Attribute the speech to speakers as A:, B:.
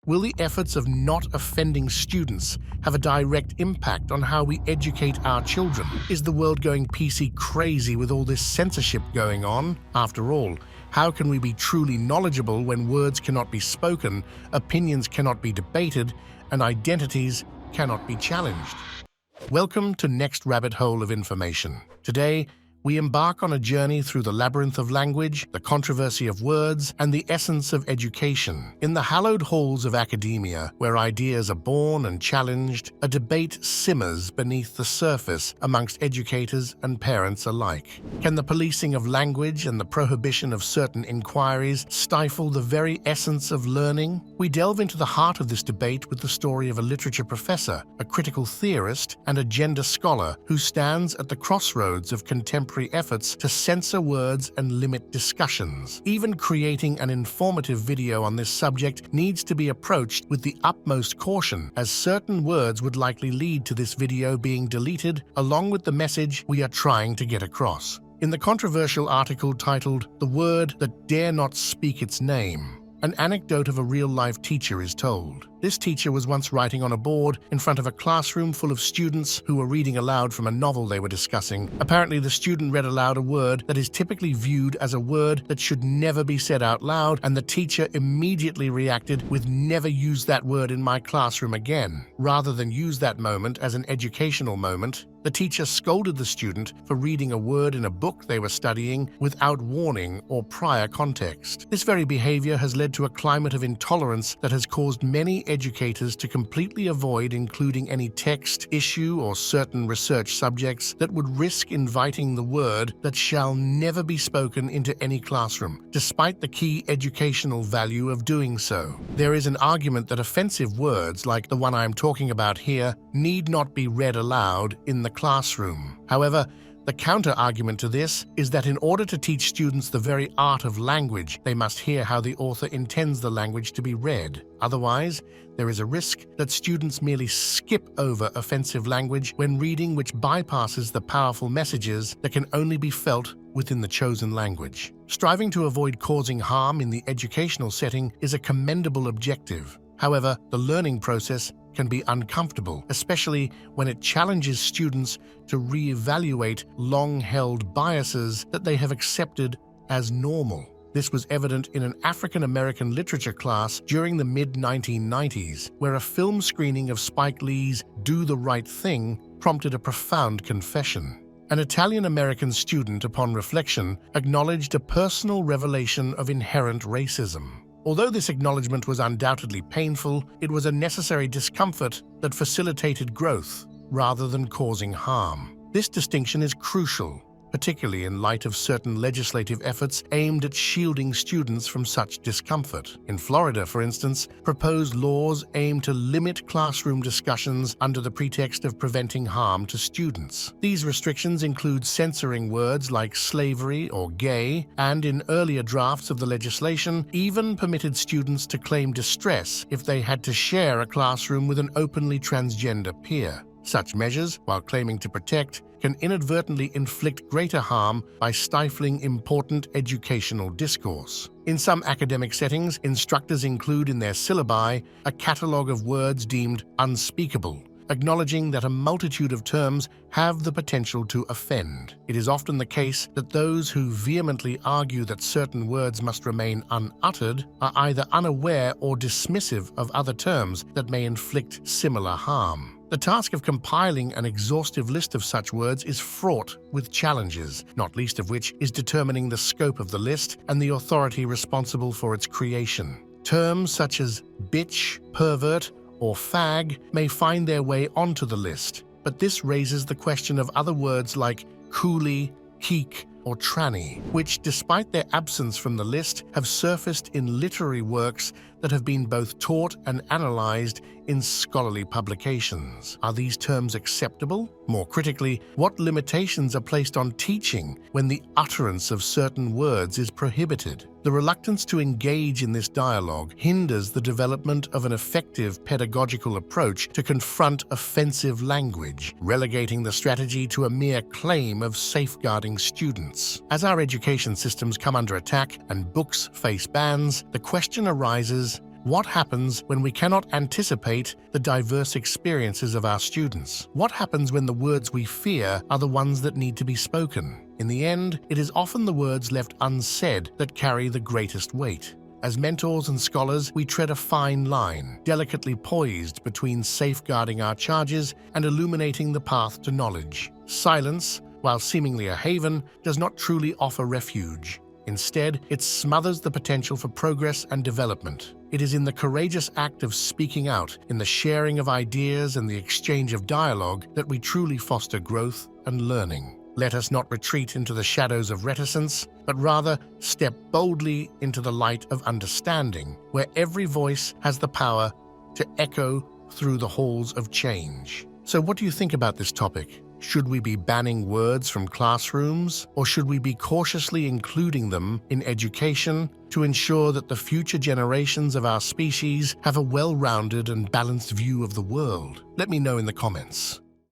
A: Will the efforts of not offending students have a direct impact on how we educate our children? Is the world going PC crazy with all this censorship going on? After all, how can we be truly knowledgeable when words cannot be spoken, opinions cannot be debated, and identities cannot be challenged? Welcome to Next Rabbit Hole of Information. Today, we embark on a journey through the labyrinth of language, the controversy of words, and the essence of education. In the hallowed halls of academia, where ideas are born and challenged, a debate simmers beneath the surface amongst educators and parents alike. Can the policing of language and the prohibition of certain inquiries stifle the very essence of learning? We delve into the heart of this debate with the story of a literature professor, a critical theorist, and a gender scholar who stands at the crossroads of contemporary efforts to censor words and limit discussions. Even creating an informative video on this subject needs to be approached with the utmost caution, as certain words would likely lead to this video being deleted, along with the message we are trying to get across. In the controversial article titled "The Word That Dare Not Speak Its Name," an anecdote of a real-life teacher is told. This teacher was once writing on a board in front of a classroom full of students who were reading aloud from a novel they were discussing. Apparently, the student read aloud a word that is typically viewed as a word that should never be said out loud, and the teacher immediately reacted with "Never use that word in my classroom again." Rather than use that moment as an educational moment, the teacher scolded the student for reading a word in a book they were studying without warning or prior context. This very behavior has led to a climate of intolerance that has caused many educators to completely avoid including any text, issue, or certain research subjects that would risk inviting the word that shall never be spoken into any classroom, despite the key educational value of doing so. There is an argument that offensive words, like the one I am talking about here, need not be read aloud in the classroom. However, the counter-argument to this is that in order to teach students the very art of language, they must hear how the author intends the language to be read. Otherwise, there is a risk that students merely skip over offensive language when reading, which bypasses the powerful messages that can only be felt within the chosen language. Striving to avoid causing harm in the educational setting is a commendable objective. However, the learning process can be uncomfortable, especially when it challenges students to reevaluate long-held biases that they have accepted as normal. This was evident in an African-American literature class during the mid-1990s, where a film screening of Spike Lee's Do the Right Thing prompted a profound confession. An Italian-American student, upon reflection, acknowledged a personal revelation of inherent racism. Although this acknowledgement was undoubtedly painful, it was a necessary discomfort that facilitated growth rather than causing harm. This distinction is crucial, particularly in light of certain legislative efforts aimed at shielding students from such discomfort. In Florida, for instance, proposed laws aim to limit classroom discussions under the pretext of preventing harm to students. These restrictions include censoring words like slavery or gay, and in earlier drafts of the legislation, even permitted students to claim distress if they had to share a classroom with an openly transgender peer. Such measures, while claiming to protect, can inadvertently inflict greater harm by stifling important educational discourse. In some academic settings, instructors include in their syllabi a catalogue of words deemed unspeakable, acknowledging that a multitude of terms have the potential to offend. It is often the case that those who vehemently argue that certain words must remain unuttered are either unaware or dismissive of other terms that may inflict similar harm. The task of compiling an exhaustive list of such words is fraught with challenges, not least of which is determining the scope of the list and the authority responsible for its creation. Terms such as bitch, pervert, or fag may find their way onto the list, but this raises the question of other words like coolie, keek, or tranny, which, despite their absence from the list, have surfaced in literary works that have been both taught and analyzed in scholarly publications. Are these terms acceptable? More critically, what limitations are placed on teaching when the utterance of certain words is prohibited? The reluctance to engage in this dialogue hinders the development of an effective pedagogical approach to confront offensive language, relegating the strategy to a mere claim of safeguarding students. As our education systems come under attack and books face bans, the question arises, What happens when we cannot anticipate the diverse experiences of our students? What happens when the words we fear are the ones that need to be spoken? In the end, it is often the words left unsaid that carry the greatest weight. As mentors and scholars, we tread a fine line, delicately poised between safeguarding our charges and illuminating the path to knowledge. Silence, while seemingly a haven, does not truly offer refuge. Instead, it smothers the potential for progress and development. It is in the courageous act of speaking out, in the sharing of ideas and the exchange of dialogue, that we truly foster growth and learning. Let us not retreat into the shadows of reticence, but rather step boldly into the light of understanding, where every voice has the power to echo through the halls of change. So what do you think about this topic? Should we be banning words from classrooms, or should we be cautiously including them in education to ensure that the future generations of our species have a well-rounded and balanced view of the world? Let me know in the comments.